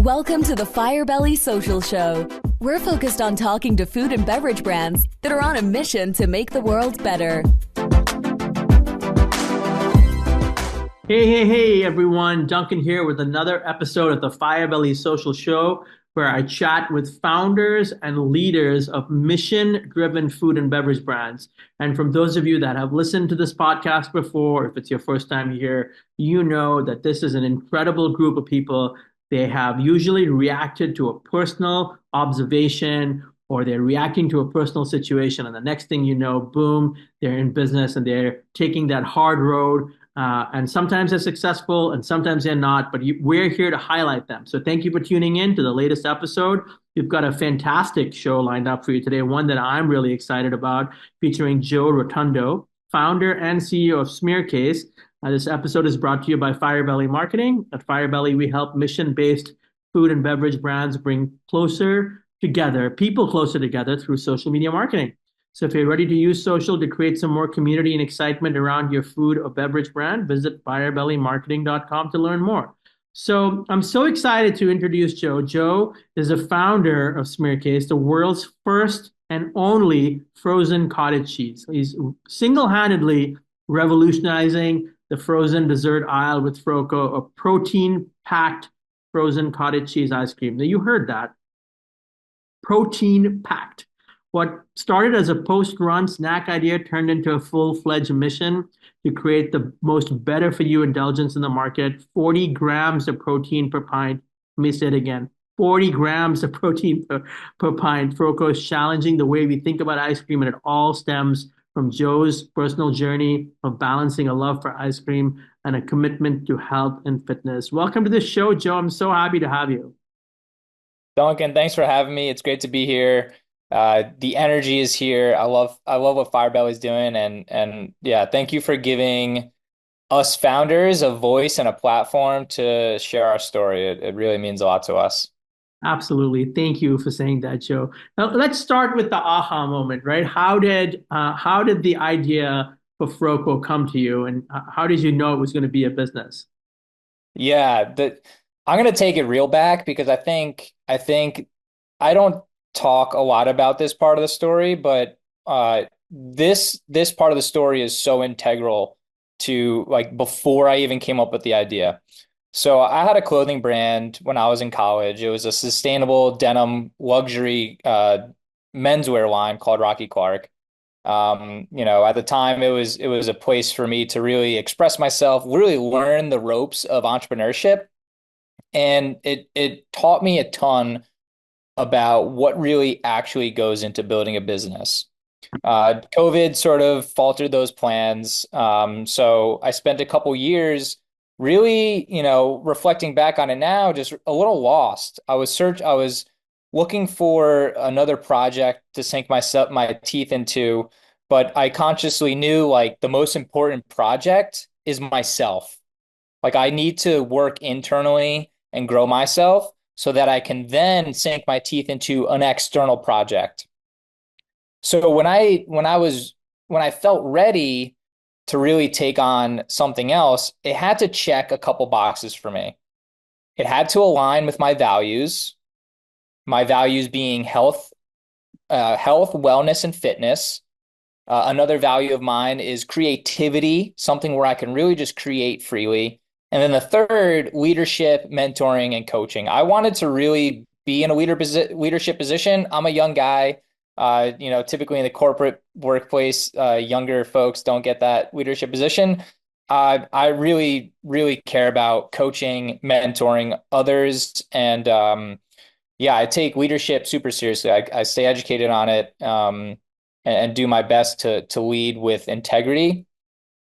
Welcome to the Firebelly Social Show. We're focused on talking to food and beverage brands that are on a mission to make the world better. Hey, everyone. Duncan here with another episode of the Firebelly Social Show, where I chat with founders and leaders of mission-driven food and beverage brands. And from those of you that have listened to this podcast before, if it's your first time here, you know that this is an incredible group of people. They have usually reacted to a personal observation or they're reacting to a personal situation. And the next thing you know, boom, they're in business and they're taking that hard road. And sometimes they're successful and sometimes they're not, but we're here to highlight them. So thank you for tuning in to the latest episode. We've got a fantastic show lined up for you today, one that I'm really excited about, featuring Joe Rotondo, founder and CEO of Smearcase. This episode is brought to you by Firebelly Marketing. At Firebelly, we help mission-based food and beverage brands bring people closer together through social media marketing. So if you're ready to use social to create some more community and excitement around your food or beverage brand, visit firebellymarketing.com to learn more. So I'm so excited to introduce Joe. Joe is a founder of Smearcase, the world's first and only frozen cottage cheese. He's single-handedly revolutionizing the frozen dessert aisle with FroCo, a protein-packed frozen cottage cheese ice cream. Now, you heard that. Protein-packed. What started as a post-run snack idea turned into a full-fledged mission to create the most better-for-you indulgence in the market. 40 grams of protein per pint. Let me say it again. 40 grams of protein per pint. FroCo is challenging the way we think about ice cream, and it all stems from Joe's personal journey of balancing a love for ice cream and a commitment to health and fitness. Welcome to the show, Joe. I'm so happy to have you. Duncan, thanks for having me. It's great to be here. The energy is here. I love what Firebelly is doing, and yeah, thank you for giving us founders a voice and a platform to share our story. It really means a lot to us. Absolutely. Thank you for saying that, Joe. Now, let's start with the aha moment, right? How did the idea for FroCo come to you, and how did you know it was going to be a business? Yeah, I'm gonna take it real back because I think I don't talk a lot about this part of the story, but this part of the story is so integral to like before I even came up with the idea. So I had a clothing brand when I was in college. It was a sustainable denim luxury menswear line called Rocky Clark. At the time it was a place for me to really express myself, really learn the ropes of entrepreneurship. And it taught me a ton about what really actually goes into building a business. COVID sort of faltered those plans. So I spent a couple years really, reflecting back on it now, just a little lost. I was looking for another project to sink my teeth into, but I consciously knew like the most important project is myself. Like I need to work internally and grow myself so that I can then sink my teeth into an external project. So when I felt ready to really take on something else, it had to check a couple boxes for me. It had to align with my values being health, wellness, and fitness. Another value of mine is creativity, something where I can really just create freely. And then the third, leadership, mentoring, and coaching. I wanted to really be in a leadership position. I'm a young guy. Typically in the corporate workplace, younger folks don't get that leadership position. I really, really care about coaching, mentoring others, and I take leadership super seriously. I stay educated on it, and do my best to lead with integrity.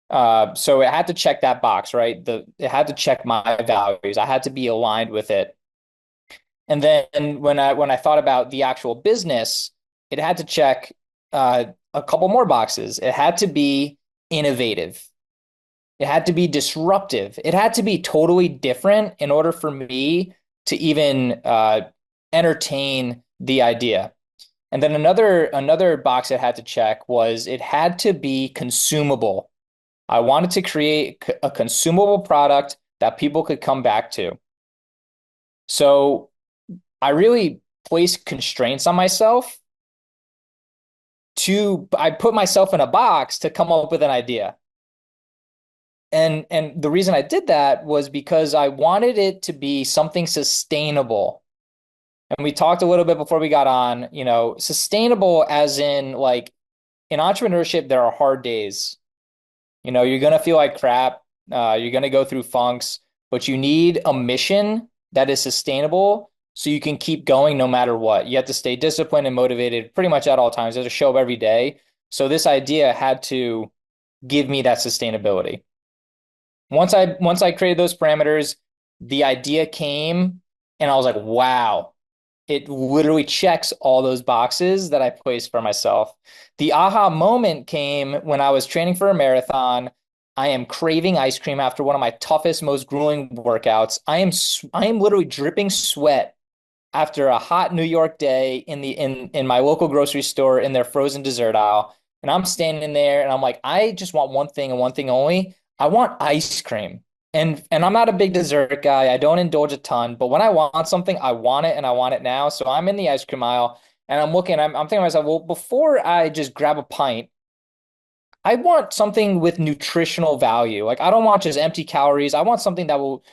So it had to check that box, right? It had to check my values. I had to be aligned with it. And then when I thought about the actual business, it had to check a couple more boxes. It had to be innovative. It had to be disruptive. It had to be totally different in order for me to even entertain the idea. And then another box it had to check was it had to be consumable. I wanted to create a consumable product that people could come back to. So I really placed constraints on myself I put myself in a box to come up with an idea. And the reason I did that was because I wanted it to be something sustainable. And we talked a little bit before we got on, sustainable as in like in entrepreneurship, there are hard days. You're gonna feel like crap. You're gonna go through funks, but you need a mission that is sustainable so you can keep going no matter what. You have to stay disciplined and motivated pretty much at all times. There's a show up every day. So this idea had to give me that sustainability. Once I created those parameters, the idea came and I was like, wow, it literally checks all those boxes that I placed for myself. The aha moment came when I was training for a marathon. I am craving ice cream after one of my toughest, most grueling workouts. I am literally dripping sweat after a hot New York day in my local grocery store in their frozen dessert aisle. And I'm standing there and I'm like, I just want one thing and one thing only. I want ice cream. And I'm not a big dessert guy. I don't indulge a ton, but when I want something, I want it and I want it now. So I'm in the ice cream aisle and I'm thinking to myself, well, before I just grab a pint, I want something with nutritional value. Like I don't want just empty calories. I want something that will,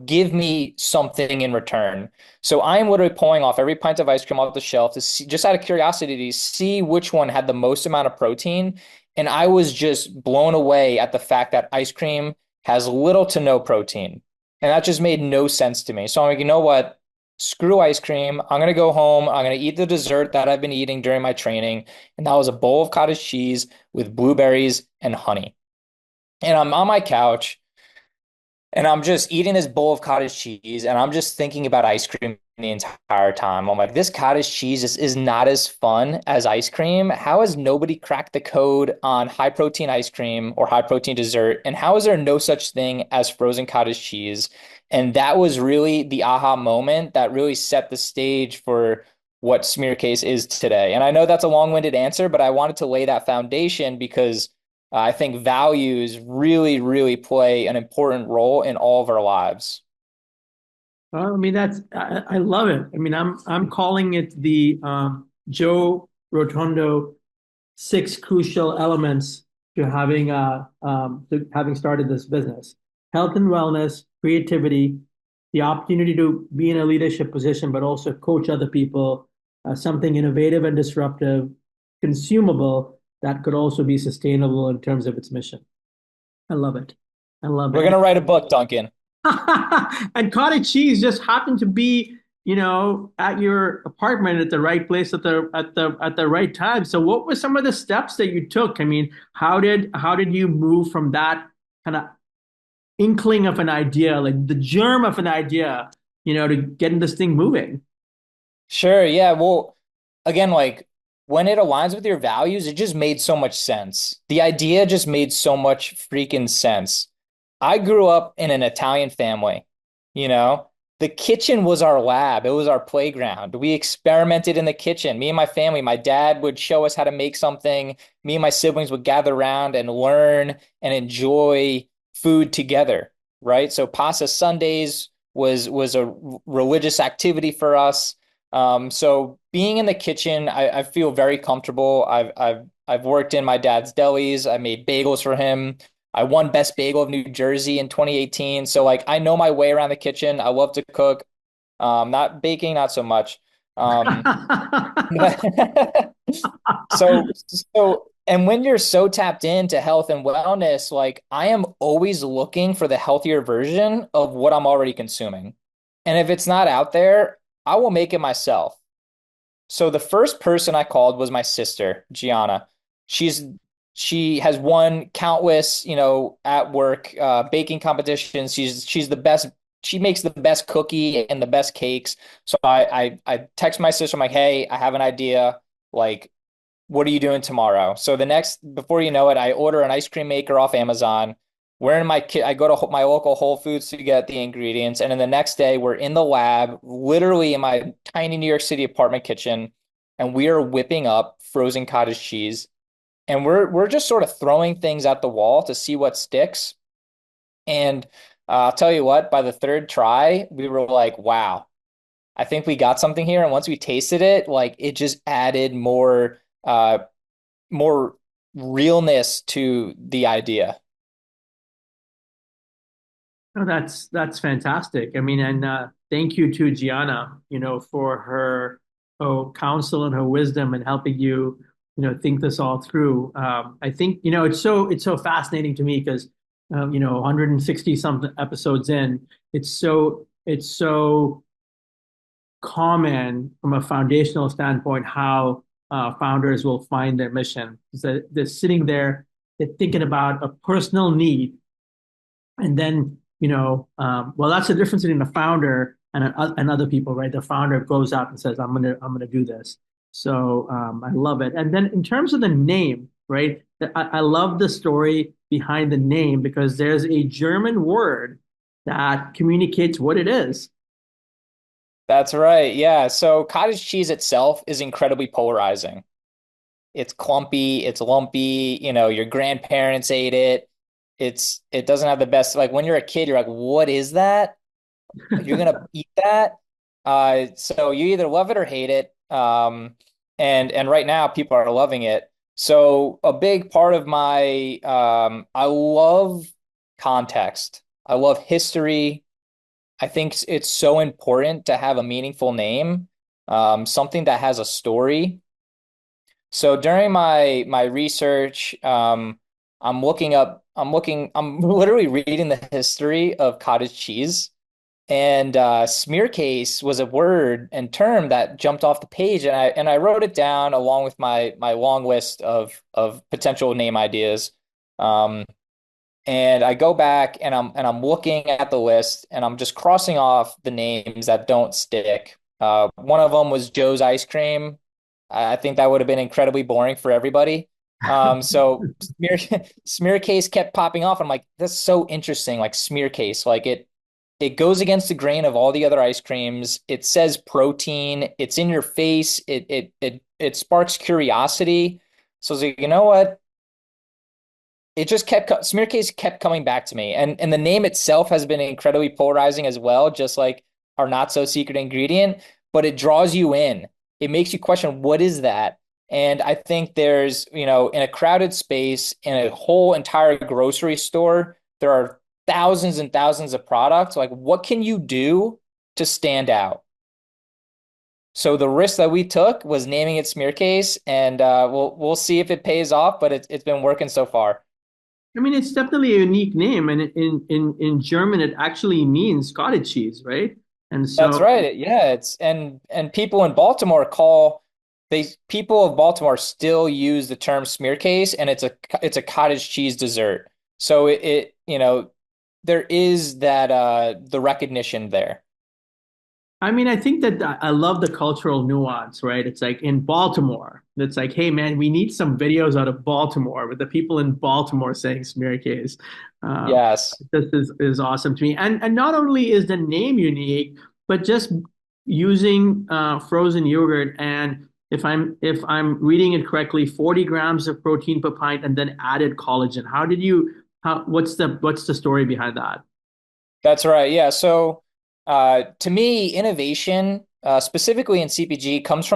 give me something in return. So I am literally pulling off every pint of ice cream off the shelf to see, just out of curiosity, to see which one had the most amount of protein. And I was just blown away at the fact that ice cream has little to no protein. And that just made no sense to me. So I'm like, you know what? Screw ice cream. I'm going to go home. I'm going to eat the dessert that I've been eating during my training. And that was a bowl of cottage cheese with blueberries and honey. And I'm on my couch and I'm just eating this bowl of cottage cheese and I'm just thinking about ice cream the entire time. I'm like, this cottage cheese is not as fun as ice cream. How has nobody cracked the code on high protein ice cream or high protein dessert? And how is there no such thing as frozen cottage cheese? And that was really the aha moment that really set the stage for what Smearcase is today. And I know that's a long-winded answer, but I wanted to lay that foundation because I think values really, really play an important role in all of our lives. Well, I mean, I love it. I mean, I'm calling it the Joe Rotondo six crucial elements to having started this business: health and wellness, creativity, the opportunity to be in a leadership position, but also coach other people, something innovative and disruptive, consumable that could also be sustainable in terms of its mission. I love it. I love We're it. gonna write a book, Duncan. And cottage cheese just happened to be, at your apartment at the right place at the right time. So what were some of the steps that you took? I mean, how did you move from that kind of inkling of an idea, like the germ of an idea, to getting this thing moving? Sure, yeah. Well, again, like when it aligns with your values, it just made so much sense. The idea just made so much freaking sense. I grew up in an Italian family, you know. The kitchen was our lab. It was our playground. We experimented in the kitchen. Me and my family, my dad would show us how to make something. Me and my siblings would gather around and learn and enjoy food together, right? So pasta Sundays was a religious activity for us. So being in the kitchen, I feel very comfortable. I've worked in my dad's delis. I made bagels for him. I won Best Bagel of New Jersey in 2018. So like I know my way around the kitchen. I love to cook. Not baking, not so much. Um, and when you're so tapped into health and wellness, like I am always looking for the healthier version of what I'm already consuming. And if it's not out there, I will make it myself. So the first person I called was my sister, Gianna. She's she has won countless, at work baking competitions. She's the best. She makes the best cookie and the best cakes. So I text my sister. I'm like, hey, I have an idea. Like, what are you doing tomorrow? So before you know it, I order an ice cream maker off Amazon. I go to my local Whole Foods to get the ingredients. And then the next day we're in the lab, literally in my tiny New York City apartment kitchen, and we are whipping up frozen cottage cheese. And we're just sort of throwing things at the wall to see what sticks. And I'll tell you what, by the third try, we were like, wow, I think we got something here. And once we tasted it, like it just added more realness to the idea. Oh, that's fantastic. I mean, and thank you to Gianna, for her counsel and her wisdom and helping you, think this all through. I think, it's so fascinating to me because, 160 something episodes in, it's so common from a foundational standpoint how founders will find their mission. So they're sitting there, they're thinking about a personal need, and then well, that's the difference between a founder and other people, right? The founder goes out and says, I'm gonna do this. So I love it. And then in terms of the name, right? I love the story behind the name because there's a German word that communicates what it is. That's right. Yeah. So cottage cheese itself is incredibly polarizing. It's clumpy, it's lumpy, your grandparents ate it. It doesn't have the best, like when you're a kid, you're like, what is that? You're gonna eat that? So you either love it or hate it. And right now people are loving it. So a big part of I love context. I love history. I think it's so important to have a meaningful name, something that has a story. So during my research, I'm literally reading the history of cottage cheese. And smearcase was a word and term that jumped off the page, and I wrote it down along with my long list of potential name ideas. Um, and I go back and I'm looking at the list and I'm just crossing off the names that don't stick. One of them was Joe's Ice Cream. I think that would have been incredibly boring for everybody. So smear case kept popping off. I'm like, that's so interesting. Like smear case, like it goes against the grain of all the other ice creams. It says protein. It's in your face. It sparks curiosity. So I was like, you know what? It just Smearcase kept coming back to me, and the name itself has been incredibly polarizing as well, just like our not so secret ingredient. But it draws you in. It makes you question what is that. And I think there's, in a crowded space, in a whole entire grocery store, there are thousands and thousands of products. Like, what can you do to stand out? So the risk that we took was naming it Smearcase, and we'll see if it pays off. But it's been working so far. I mean, it's definitely a unique name, and in German, it actually means cottage cheese, right? And That's so, right. Yeah, and people in Baltimore call they people of Baltimore still use the term smearcase, and it's a cottage cheese dessert. So there is that the recognition there. I mean, I think that I love the cultural nuance, right? It's like in Baltimore, it's like, hey, man, we need some videos out of Baltimore with the people in Baltimore saying smear case. Um, Yes. this is awesome to me. And not only is the name unique, but just using frozen yogurt and if I'm reading it correctly, 40 grams of protein per pint and then added collagen. What's the story behind that? That's right. Yeah. So, to me, innovation, specifically in CPG, comes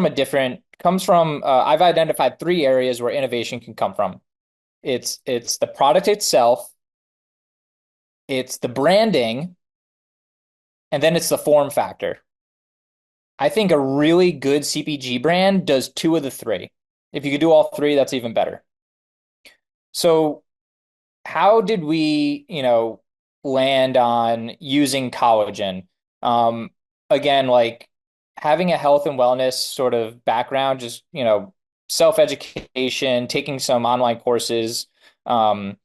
from, I've identified three areas where innovation can come from. It's the product itself, it's the branding, and then it's the form factor. I think a really good CPG brand does two of the three. If you could do all three, that's even better. So how did we, land on using collagen? Um, Again, like having a health and wellness sort of background, just, self-education, taking some online courses. Um,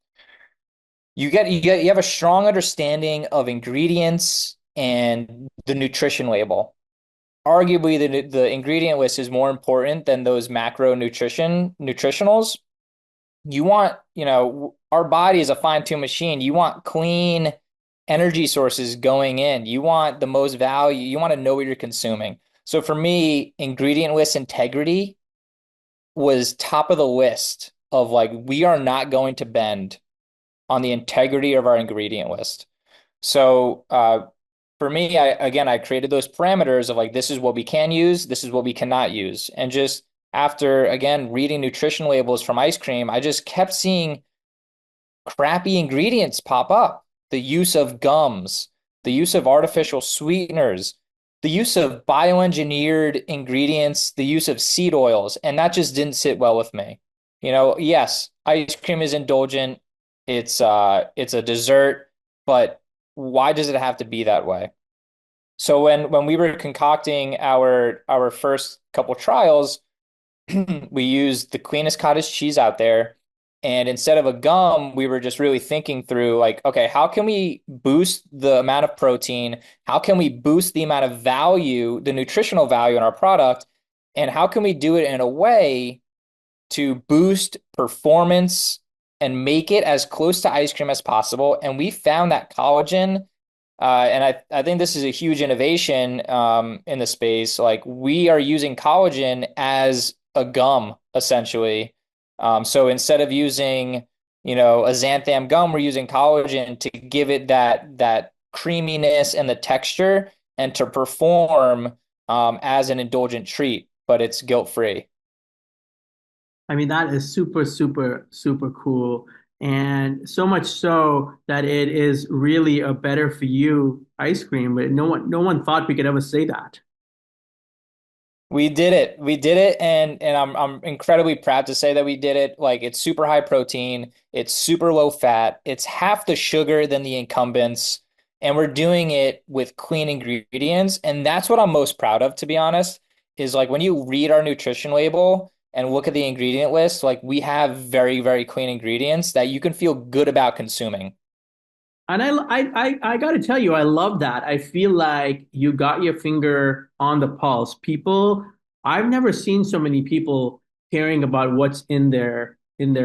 you have a strong understanding of ingredients and the nutrition label. Arguably, the ingredient list is more important than those nutritionals. You want, our body is a fine-tuned machine. You want clean energy sources going in. You want the most value. You want to know what you're consuming. So for me, ingredient list integrity was top of the list of like, we are not going to bend on the integrity of our ingredient list. So for me, I created those parameters of like, this is what we can use, this is what we cannot use. And just after, again, reading nutrition labels from ice cream, I just kept seeing crappy ingredients pop up. The use of gums, the use of artificial sweeteners, the use of bioengineered ingredients, the use of seed oils, and that just didn't sit well with me. Yes, ice cream is indulgent. It's a dessert, but why does it have to be that way? So when we were concocting our first couple trials, we used the cleanest cottage cheese out there. And instead of a gum, we were just really thinking through like, okay, how can we boost the amount of protein? How can we boost the amount of value, the nutritional value in our product? And how can we do it in a way to boost performance and make it as close to ice cream as possible? And we found that collagen, and I think this is a huge innovation in the space. Like we are using collagen as a gum, essentially. So instead of using, a xanthan gum, we're using collagen to give it that creaminess and the texture and to perform as an indulgent treat, but it's guilt-free. I mean, that is super, super, super cool. And so much so that it is really a better for you ice cream, but no one thought we could ever say that. We did it. We did it, and I'm incredibly proud to say that we did it. Like it's super high protein, it's super low fat, it's half the sugar than the incumbents, and we're doing it with clean ingredients. And that's what I'm most proud of, to be honest, is like when you read our nutrition label and look at the ingredient list, like we have very, very clean ingredients that you can feel good about consuming. And I got to tell you, I love that. I feel like you got your finger on the pulse. I've never seen so many people caring about what's in their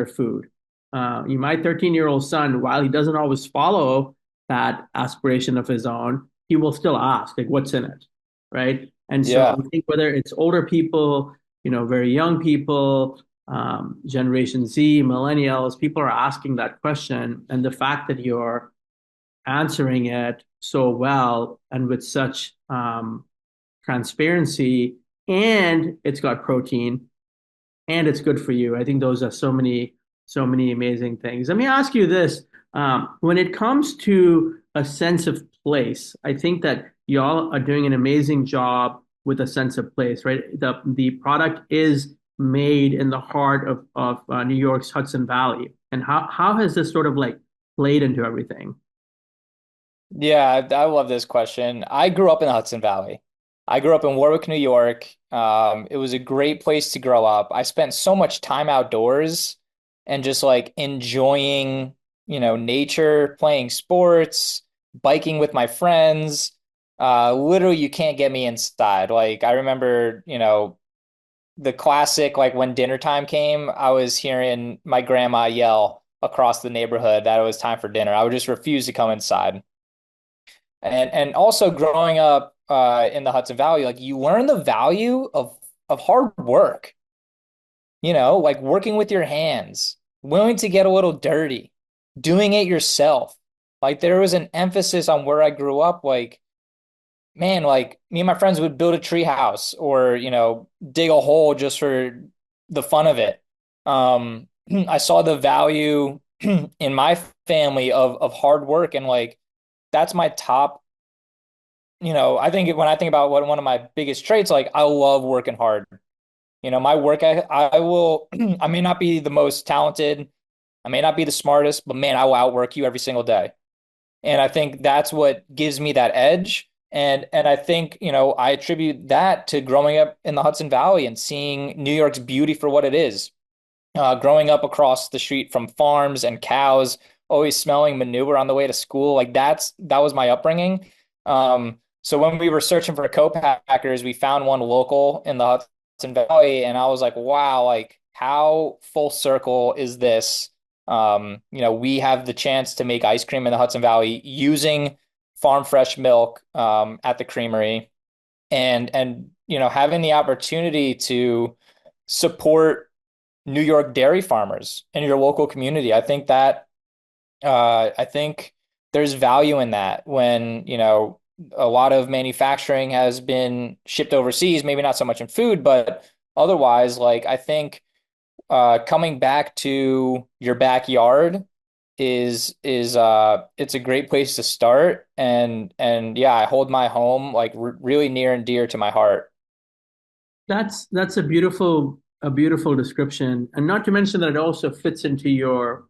food. My 13-year-old son, while he doesn't always follow that aspiration of his own, he will still ask, like, what's in it, right? And so Yeah. I think whether it's older people, very young people, Generation Z, millennials, people are asking that question, and the fact that you're answering it so well and with such transparency, and it's got protein and it's good for you. I think those are so many amazing things. Let me ask you this. When it comes to a sense of place, I think that y'all are doing an amazing job with a sense of place, right? The product is made in the heart of New York's Hudson Valley. And how has this sort of like played into everything? Yeah, I love this question. I grew up in the Hudson Valley. I grew up in Warwick, New York. It was a great place to grow up. I spent so much time outdoors and just like enjoying, nature, playing sports, biking with my friends. Literally, you can't get me inside. Like I remember, the classic, like when dinner time came, I was hearing my grandma yell across the neighborhood that it was time for dinner. I would just refuse to come inside. And also growing up in the Hudson Valley, like you learn the value of hard work, like working with your hands, willing to get a little dirty, doing it yourself. Like there was an emphasis on where I grew up, like, man, like me and my friends would build a tree house or, dig a hole just for the fun of it. I saw the value in my family of hard work and like that's my top. I think when I think about what one of my biggest traits, like I love working hard. My work, I will, I may not be the most talented, I may not be the smartest, but man, I will outwork you every single day. And I think that's what gives me that edge. And I think, I attribute that to growing up in the Hudson Valley and seeing New York's beauty for what it is. Growing up across the street from farms and cows, always smelling manure on the way to school, like that was my upbringing. So when we were searching for co-packers, we found one local in the Hudson Valley, and I was like, wow, like how full circle is this? We have the chance to make ice cream in the Hudson Valley using farm fresh milk at the creamery, and having the opportunity to support New York dairy farmers in your local community. I think there's value in that when, a lot of manufacturing has been shipped overseas, maybe not so much in food, but otherwise, like I think coming back to your backyard is it's a great place to start. And yeah, I hold my home like r really near and dear to my heart. That's a beautiful description, and not to mention that it also fits into your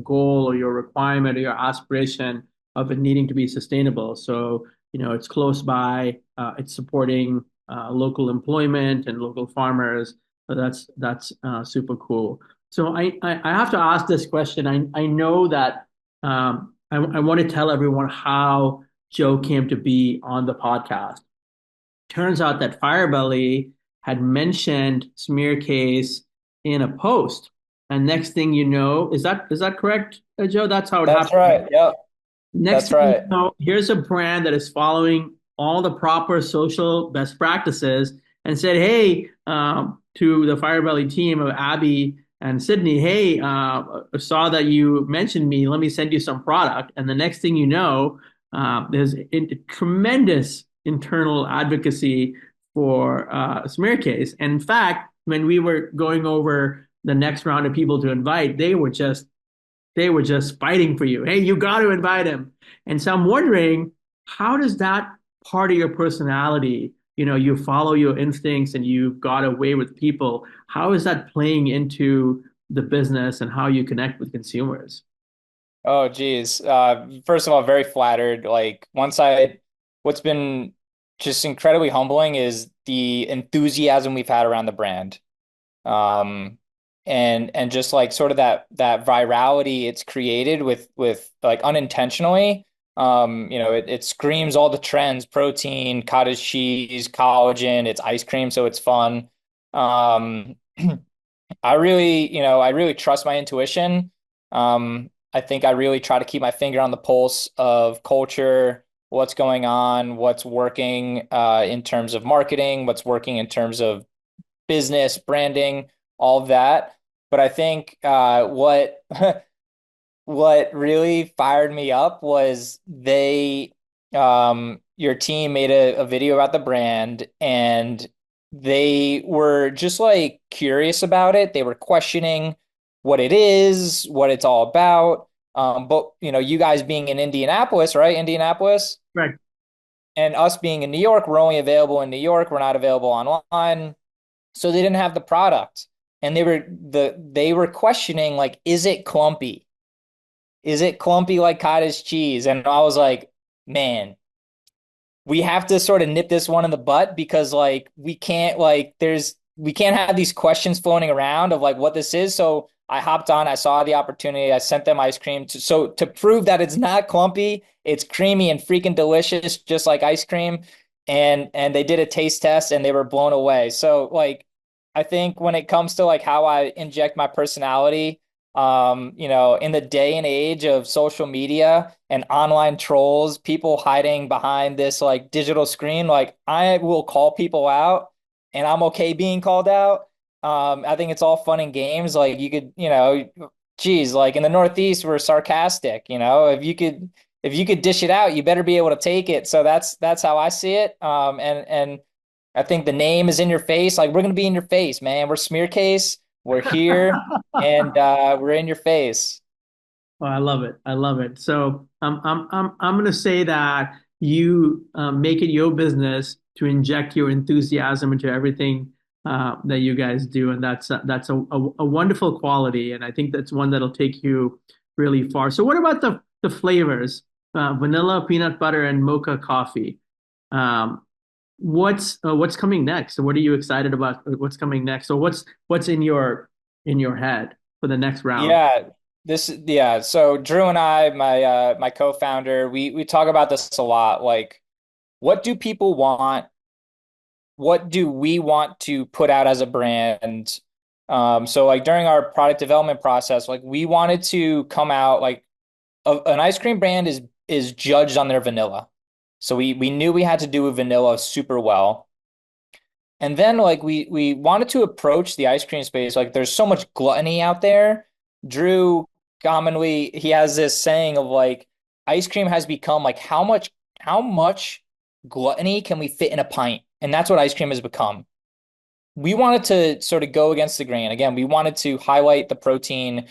goal or your requirement or your aspiration of it needing to be sustainable. So, it's close by, it's supporting local employment and local farmers. So that's super cool. So I have to ask this question. I know that I want to tell everyone how Joe came to be on the podcast. Turns out that Firebelly had mentioned Smearcase in a post. And next thing you know, is that correct, Joe? That's how it That's happened, right? right. Yep. Next That's thing you right. know, here's a brand that is following all the proper social best practices and said, hey, to the Firebelly team of Abby and Sydney, hey, saw that you mentioned me. Let me send you some product. And the next thing you know, there's tremendous internal advocacy for Smearcase. And in fact, when we were going over the next round of people to invite, they were just fighting for you. Hey, you got to invite him. And so I'm wondering, how does that part of your personality, you follow your instincts and you've got a way with people, how is that playing into the business and how you connect with consumers? Oh, geez. First of all, very flattered. What's been just incredibly humbling is the enthusiasm we've had around the brand. Um, and just like sort of that virality it's created with like unintentionally. It screams all the trends: protein, cottage cheese, collagen, it's ice cream, so it's fun. Um, I really trust my intuition. I think I really try to keep my finger on the pulse of culture, what's going on, what's working in terms of marketing, what's working in terms of business, branding, all of that. But I think what what really fired me up was your team made a video about the brand, and they were just like curious about it. They were questioning what it is, what it's all about. But you guys being in Indianapolis, right? Indianapolis, Right. and us being in New York, we're only available in New York. We're not available online. So they didn't have the product. And they were questioning, like, is it clumpy? Is it clumpy like cottage cheese? And I was like, man, we have to sort of nip this one in the butt, because like we can't have these questions floating around of like what this is. So I hopped on, I saw the opportunity, I sent them ice cream to prove that it's not clumpy, it's creamy and freaking delicious, just like ice cream. And they did a taste test and they were blown away. So like I think when it comes to like how I inject my personality, in the day and age of social media and online trolls, people hiding behind this like digital screen, like I will call people out and I'm okay being called out. I think it's all fun and games. Like you could, geez, like in the Northeast, we're sarcastic, if you could dish it out, you better be able to take it. So that's how I see it. And I think the name is in your face. Like we're gonna be in your face, man. We're Smearcase. We're here, and we're in your face. Oh, I love it. I love it. So I'm going to say that you make it your business to inject your enthusiasm into everything that you guys do, and that's a wonderful quality, and I think that's one that'll take you really far. So, what about the flavors? Vanilla, peanut butter, and mocha coffee. Um, what's coming next? So, what are you excited about? What's coming next? So, what's in your head for the next round? Yeah. So Drew and I, my co-founder, we talk about this a lot. Like, what do people want? What do we want to put out as a brand? So like during our product development process, like we wanted to come out like an ice cream brand is judged on their vanilla. So we knew we had to do a vanilla super well. And then like we wanted to approach the ice cream space. Like there's so much gluttony out there. Drew commonly he has this saying of like ice cream has become like how much how much gluttony can we fit in a pint? And that's what ice cream has become. We wanted to sort of go against the grain. Again, we wanted to highlight the protein.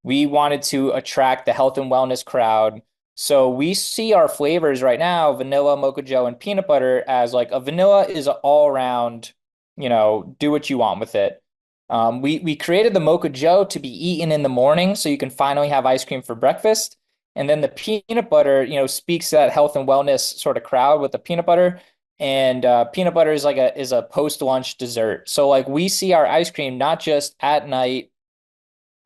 We wanted to attract the health and wellness crowd. So we see our flavors right now, vanilla, mocha joe, and peanut butter as like a vanilla is an all around, do what you want with it. We created the mocha joe to be eaten in the morning so you can finally have ice cream for breakfast. And then the peanut butter, speaks to that health and wellness sort of crowd with the peanut butter. And peanut butter is like a post lunch dessert. So like we see our ice cream not just at night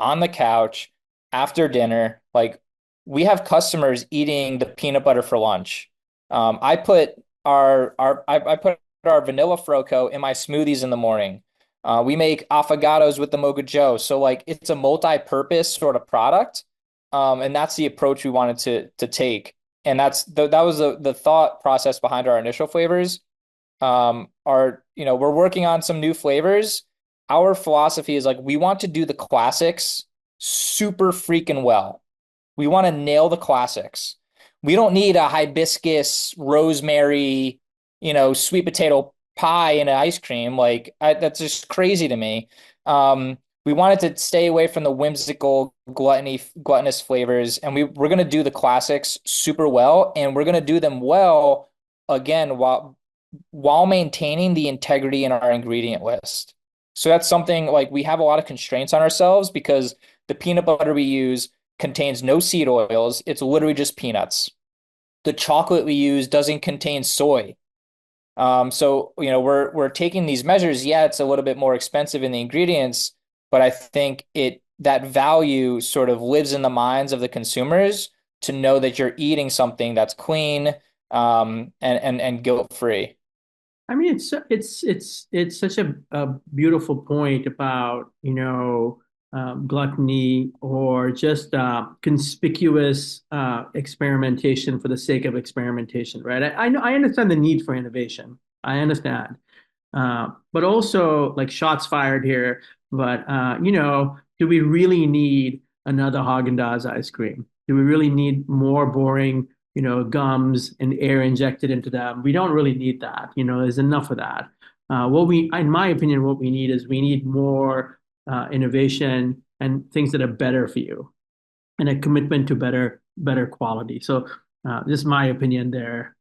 on the couch after dinner. Like we have customers eating the peanut butter for lunch. I put I put our vanilla FroCo in my smoothies in the morning. We make affogatos with the Mocha Joe. So like it's a multi-purpose sort of product. And that's the approach we wanted to take. And that was the thought process behind our initial flavors. We're working on some new flavors. Our philosophy is like we want to do the classics super freaking well. We want to nail the classics. We don't need a hibiscus, rosemary, sweet potato pie in an ice cream. Like that's just crazy to me. We wanted to stay away from the whimsical gluttonous flavors, and we're gonna do the classics super well, and we're gonna do them well again while maintaining the integrity in our ingredient list. So that's something like we have a lot of constraints on ourselves because the peanut butter we use contains no seed oils. It's literally just peanuts. The chocolate we use doesn't contain soy. So we're taking these measures. Yeah, it's a little bit more expensive in the ingredients, but I think that value sort of lives in the minds of the consumers to know that you're eating something that's clean, and guilt free. I mean, it's such a beautiful point about, gluttony or just conspicuous experimentation for the sake of experimentation, right? I know I understand the need for innovation. I understand, but also like shots fired here. But do we really need another Haagen-Dazs ice cream? Do we really need more boring, gums and air injected into them? We don't really need that. There's enough of that. In my opinion, what we need is we need more innovation and things that are better for you, and a commitment to better quality. So this is my opinion there,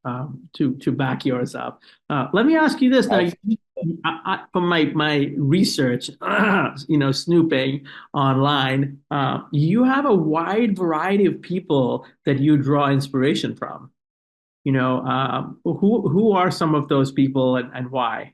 to back yours up. Let me ask you this now. I From my research, snooping online, you have a wide variety of people that you draw inspiration from. Who are some of those people and why?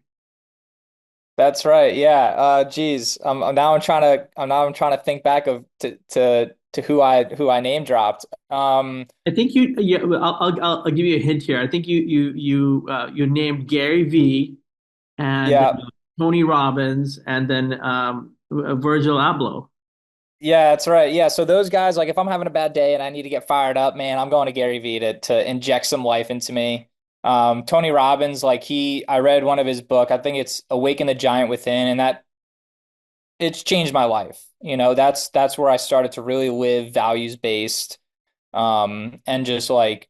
That's right. Yeah. Geez. I'm trying to think back of to who I name dropped. I think yeah, I'll give you a hint here. I think you named Gary V and Yeah. Tony Robbins and then Virgil Abloh. Yeah, that's right. Yeah. So those guys, like if I'm having a bad day and I need to get fired up, man, I'm going to Gary Vee to inject some life into me. Tony Robbins, like I read one of his book. I think it's Awaken the Giant Within, and that it's changed my life. That's where I started to really live values based. And just like,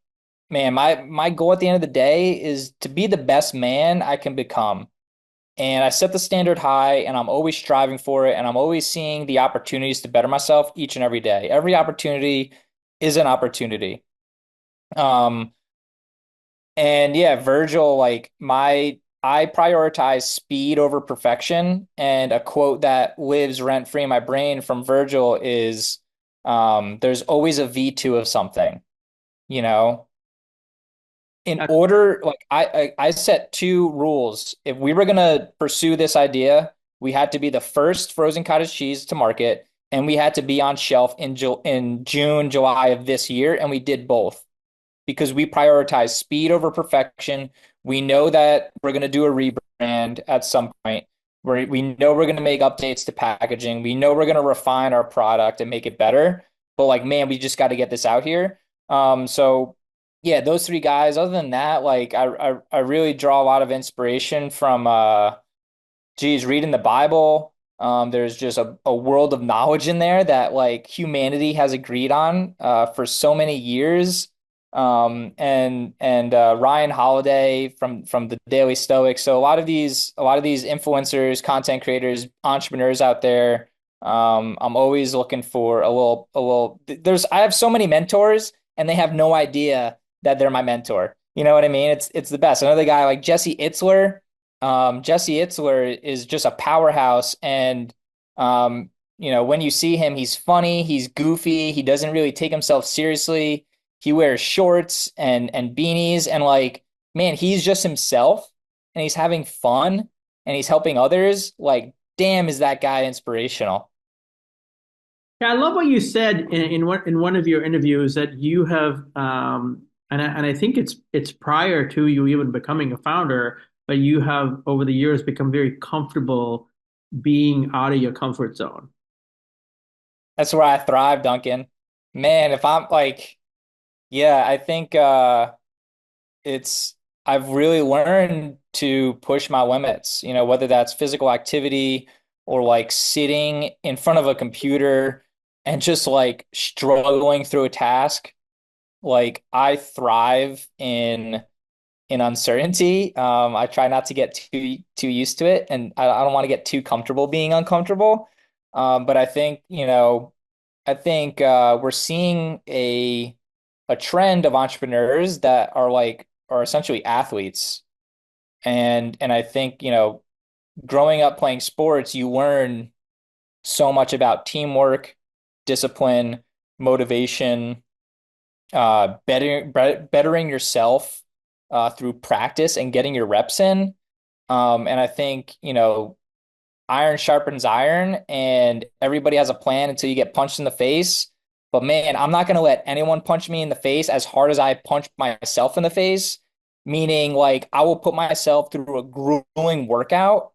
man, my goal at the end of the day is to be the best man I can become. And I set the standard high and I'm always striving for it. And I'm always seeing the opportunities to better myself each and every day. Every opportunity is an opportunity. Um, and yeah, Virgil, like I prioritize speed over perfection. And a quote that lives rent free in my brain from Virgil is, there's always a V2 of something, you know? In order, like I set two rules. If we were gonna pursue this idea, we had to be the first frozen cottage cheese to market, and we had to be on shelf in June, July of this year, and we did both because we prioritize speed over perfection. We know that we're gonna do a rebrand at some point. We know we're gonna make updates to packaging. We know we're gonna refine our product and make it better. But like, man, we just got to get this out here. So yeah, those three guys. Other than that, like I really draw a lot of inspiration from reading the Bible. There's just a world of knowledge in there that like humanity has agreed on for so many years. and Ryan Holiday from the Daily Stoic. So a lot of these influencers, content creators, entrepreneurs out there. I'm always looking for a little. I have so many mentors, and they have no idea that they're my mentor. You know what I mean? It's the best. Another guy like Jesse Itzler. Jesse Itzler is just a powerhouse, and when you see him, he's funny, he's goofy, he doesn't really take himself seriously. He wears shorts and beanies, and like, man, he's just himself, and he's having fun, and he's helping others. Like, damn, is that guy inspirational? Yeah, I love what you said in one of your interviews that you have, and I think it's prior to you even becoming a founder, but you have over the years become very comfortable being out of your comfort zone. That's where I thrive, Duncan. Man, if I'm like, yeah, I think it's I've really learned to push my limits, whether that's physical activity or like sitting in front of a computer and just like struggling through a task. Like, I thrive in uncertainty. I try not to get too used to it, and I don't want to get too comfortable being uncomfortable. But I think we're seeing a trend of entrepreneurs that are essentially athletes. And I think, growing up playing sports, you learn so much about teamwork, discipline, motivation, bettering yourself through practice and getting your reps in. And I think, iron sharpens iron, and everybody has a plan until you get punched in the face. But man, I'm not going to let anyone punch me in the face as hard as I punch myself in the face. Meaning, like, I will put myself through a grueling workout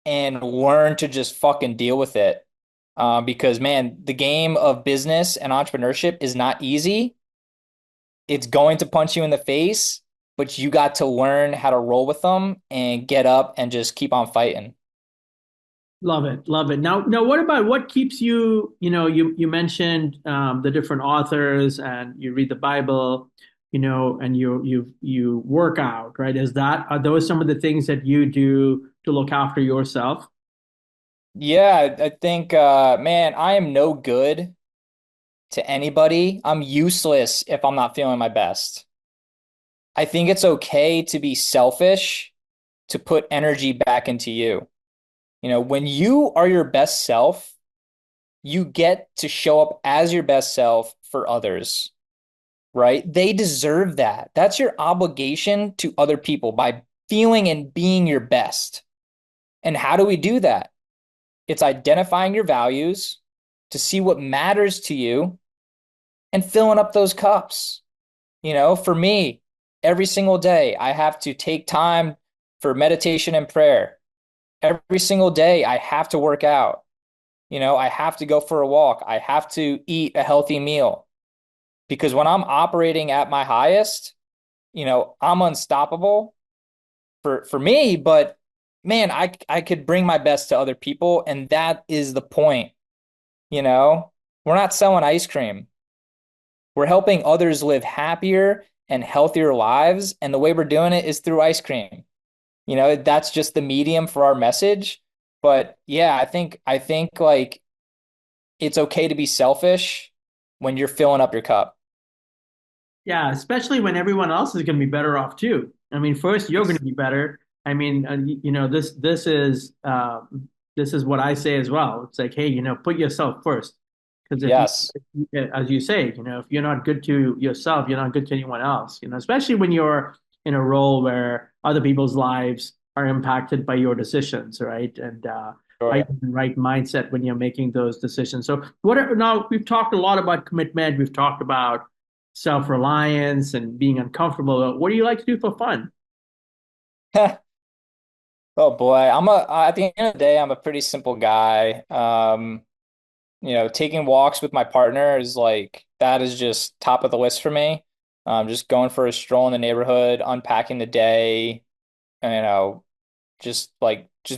and learn to just fucking deal with it. Because man, the game of business and entrepreneurship is not easy. It's going to punch you in the face, but you got to learn how to roll with them and get up and just keep on fighting. Love it, love it. Now, what about what keeps you? You mentioned the different authors, and you read the Bible, and you work out, right? Are those some of the things that you do to look after yourself? Yeah, I think, man, I am no good to anybody. I'm useless if I'm not feeling my best. I think it's okay to be selfish, to put energy back into you. When you are your best self, you get to show up as your best self for others, right? They deserve that. That's your obligation to other people by feeling and being your best. And how do we do that? It's identifying your values to see what matters to you and filling up those cups. For me, every single day, I have to take time for meditation and prayer. Every single day, I have to work out. I have to go for a walk. I have to eat a healthy meal because when I'm operating at my highest, I'm unstoppable for me, but man, I could bring my best to other people, and that is the point. We're not selling ice cream. We're helping others live happier and healthier lives, and the way we're doing it is through ice cream. That's just the medium for our message. But yeah, I think like it's okay to be selfish when you're filling up your cup. Yeah, especially when everyone else is going to be better off too. I mean, first you're going to be better. I mean, this is what I say as well. It's like, hey, put yourself first, because Yes. as you say, if you're not good to yourself, you're not good to anyone else. Especially when you're in a role where other people's lives are impacted by your decisions, right? And are you Sure. in the right mindset when you're making those decisions? So now we've talked a lot about commitment. We've talked about self-reliance and being uncomfortable. What do you like to do for fun? Oh boy, at the end of the day, I'm a pretty simple guy. Taking walks with my partner is like that is just top of the list for me. Just going for a stroll in the neighborhood, unpacking the day, you know, just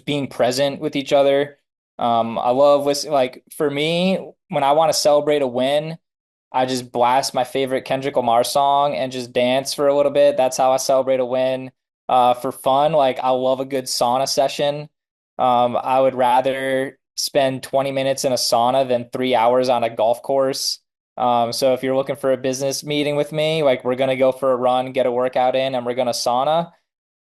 being present with each other. I love listening. Like, for me, when I want to celebrate a win, I just blast my favorite Kendrick Lamar song and just dance for a little bit. That's how I celebrate a win. For fun, like I love a good sauna session. I would rather spend 20 minutes in a sauna than 3 hours on a golf course. So if you're looking for a business meeting with me, like we're gonna go for a run, get a workout in, and we're gonna sauna.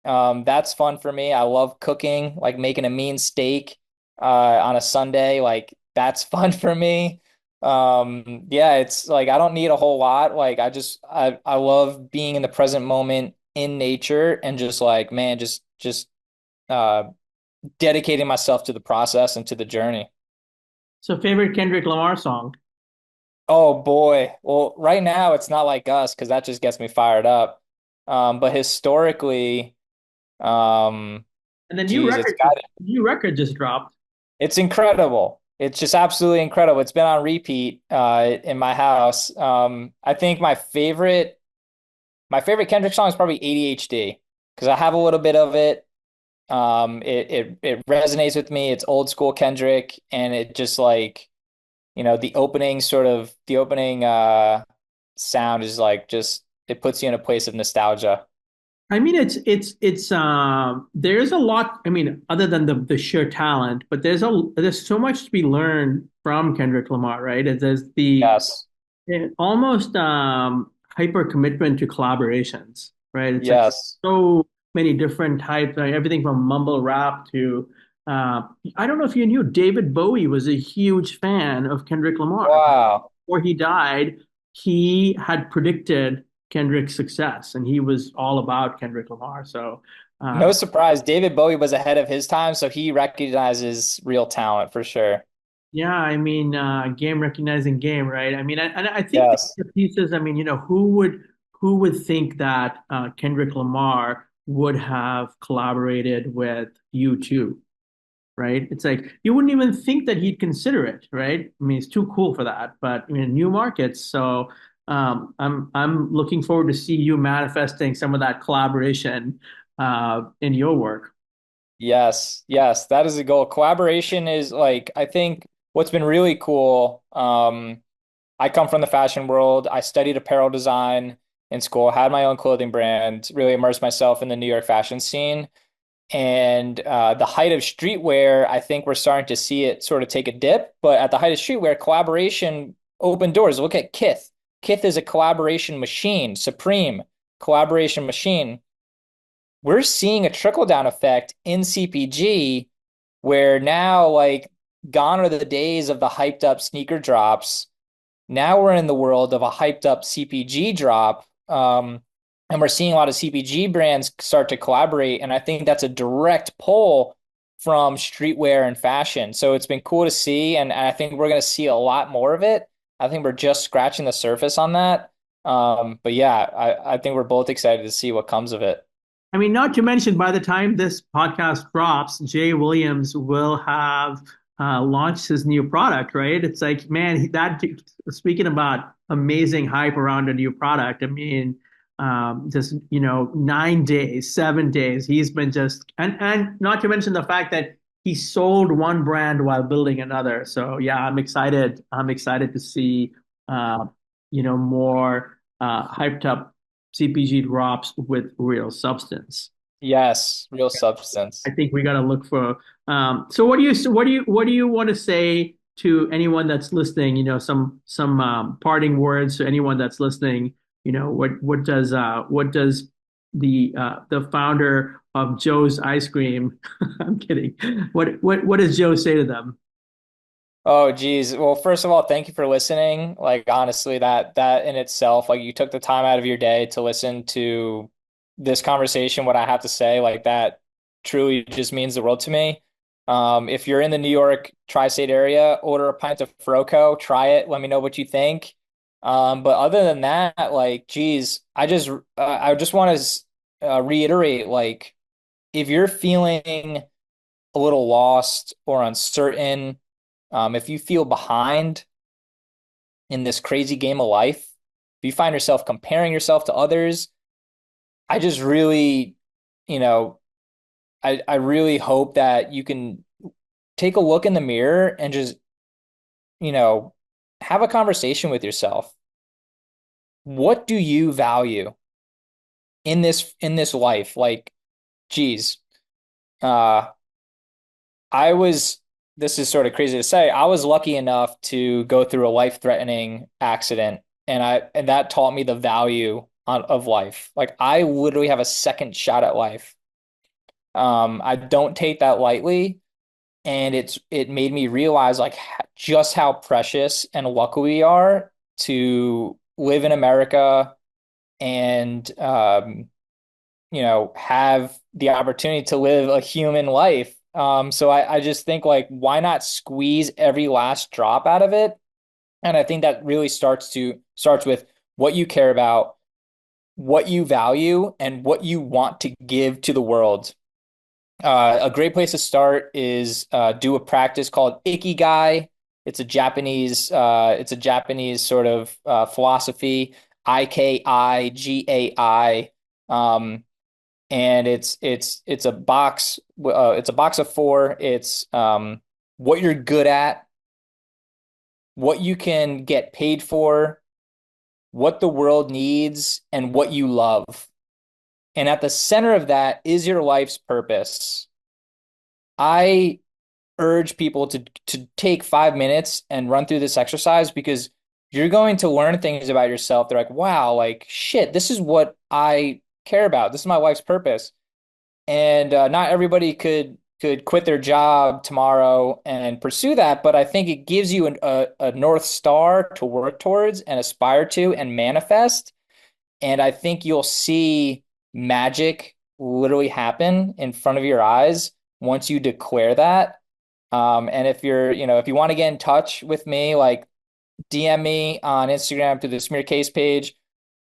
That's fun for me. I love cooking, like making a mean steak on a Sunday. Like that's fun for me. Yeah, it's like I don't need a whole lot. Like I love being in the present moment in nature and just like man, just uh dedicating myself to the process and to the journey. So favorite Kendrick Lamar song? Oh boy. Well, right now it's not like us because that just gets me fired up. But historically, um, And the geez, it's got new record just dropped. it's incredible. It's just absolutely incredible. It's been on repeat in my house. I think my favorite Kendrick song is probably ADHD because I have a little bit of it. It resonates with me. It's old school Kendrick, and it just like the opening sound is like just it puts you in a place of nostalgia. I mean, there's a lot. I mean, other than the sheer talent, but there's so much to be learned from Kendrick Lamar, right? There's the Yes, almost hyper commitment to collaborations, right? It's like yes. so many different types, like everything from mumble rap to I don't know if you knew David Bowie was a huge fan of Kendrick Lamar. Wow. Before he died, he had predicted Kendrick's success, and he was all about Kendrick Lamar. So, No uh, surprise. David Bowie was ahead of his time, so he recognizes real talent for sure. yeah, I mean, game recognizing game, right? I mean, and I think Yes. the pieces. I mean, who would think that Kendrick Lamar would have collaborated with U2, right? It's like you wouldn't even think that he'd consider it, right? I mean, it's too cool for that. But I mean, new markets. So I'm looking forward to see you manifesting some of that collaboration in your work. Yes, yes, that is a goal. Collaboration is like, I think what's been really cool. I come from the fashion world. I studied apparel design in school, had my own clothing brand, really immersed myself in the New York fashion scene. And the height of streetwear, I think we're starting to see it sort of take a dip. But at the height of streetwear, collaboration opened doors. Look at Kith. Kith is a collaboration machine, supreme collaboration machine. We're seeing a trickle down effect in CPG where now, like, gone are the days of the hyped up sneaker drops. Now we're in the world of a hyped up CPG drop. And we're seeing a lot of CPG brands start to collaborate. And I think that's a direct pull from streetwear and fashion. So it's been cool to see. And I think we're going to see a lot more of it. I think we're just scratching the surface on that. But yeah, I think we're both excited to see what comes of it. I mean, not to mention, by the time this podcast drops, Jay Williams will have launched his new product, right? It's like, man, that speaking about amazing hype around a new product. I mean, just 9 days, 7 days, he's been just, and not to mention the fact that he sold one brand while building another. So yeah, I'm excited. I'm excited to see, more hyped up CPG drops with real substance. Yes, real I substance. think we got to look for. So what do you want to say to anyone that's listening? Some parting words to anyone that's listening. What does the founder of Joe's Ice Cream? I'm kidding. What does Joe say to them? Oh, geez. Well, first of all, thank you for listening. Like, honestly, that in itself, like you took the time out of your day to listen to this conversation, what I have to say, like that truly just means the world to me. If you're in the New York tri-state area, order a pint of FroCo, try it, let me know what you think. But other than that, like, geez, I just want to reiterate, like, if you're feeling a little lost or uncertain, if you feel behind in this crazy game of life, if you find yourself comparing yourself to others, I just really, you know, I really hope that you can take a look in the mirror and just, you know, have a conversation with yourself. what do you value in this life? Like, geez, uh, I was, this is sort of crazy to say, I was lucky enough to go through a life-threatening accident, and that taught me the value of life. Like, I literally have a second shot at life. I don't take that lightly, and it made me realize like just how precious and lucky we are to live in America and have the opportunity to live a human life. So I just think like why not squeeze every last drop out of it? And I think that really starts with what you care about, what you value, and what you want to give to the world. A great place to start is do a practice called Ikigai. It's a Japanese sort of philosophy, Ikigai. And it's a box of four. It's what you're good at, what you can get paid for, what the world needs, and what you love. And at the center of that is your life's purpose. I urge people to take 5 minutes and run through this exercise because you're going to learn things about yourself. They're like, wow, like shit, this is what I care about. This is my life's purpose. And not everybody could quit their job tomorrow and pursue that, but I think it gives you a North Star to work towards and aspire to and manifest. And I think you'll see magic literally happen in front of your eyes once you declare that. And if you want to get in touch with me, like DM me on Instagram through the Smearcase page,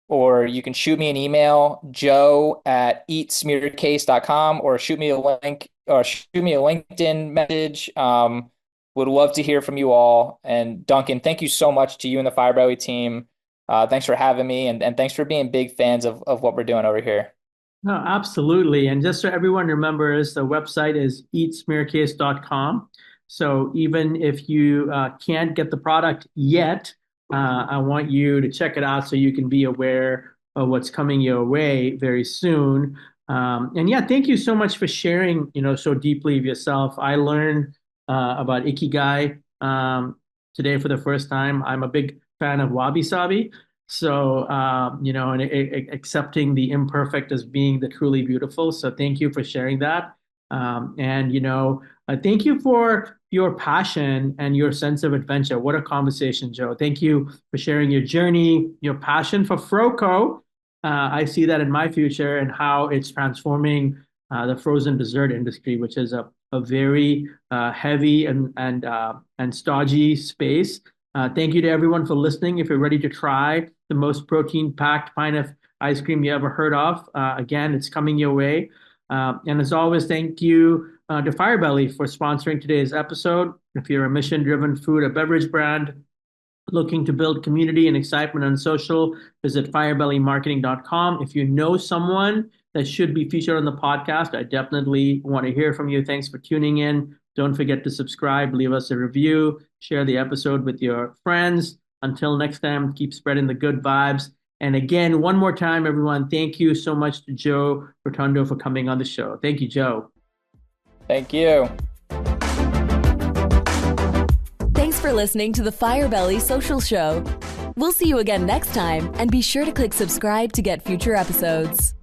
or you can shoot me an email, joe@eatsmearcase.com, or shoot me a link or shoot me a LinkedIn message. Would love to hear from you all. And Duncan, thank you so much to you and the Firebelly team. Thanks for having me, and thanks for being big fans of what we're doing over here. No, absolutely. And just so everyone remembers, the website is eatsmearcase.com. So even if you can't get the product yet, I want you to check it out so you can be aware of what's coming your way very soon. And yeah, thank you so much for sharing, so deeply of yourself. I learned about Ikigai today for the first time. I'm a big fan of wabi sabi. So, and accepting the imperfect as being the truly beautiful. So thank you for sharing that. Thank you for your passion and your sense of adventure. What a conversation, Joe. Thank you for sharing your journey, your passion for FroCo. I see that in my future and how it's transforming the frozen dessert industry, which is a very heavy and stodgy space. Thank you to everyone for listening. If you're ready to try the most protein-packed pint of ice cream you ever heard of, again, it's coming your way. And as always, thank you to Firebelly for sponsoring today's episode. If you're a mission-driven food or beverage brand looking to build community and excitement on social, visit firebellymarketing.com. If you know someone that should be featured on the podcast, I definitely want to hear from you. Thanks for tuning in. Don't forget to subscribe, leave us a review, share the episode with your friends. Until next time, keep spreading the good vibes. And again, one more time, everyone, thank you so much to Joe Rotondo for coming on the show. Thank you, Joe. Thank you. Thanks for listening to the Firebelly Social Show. We'll see you again next time, and be sure to click subscribe to get future episodes.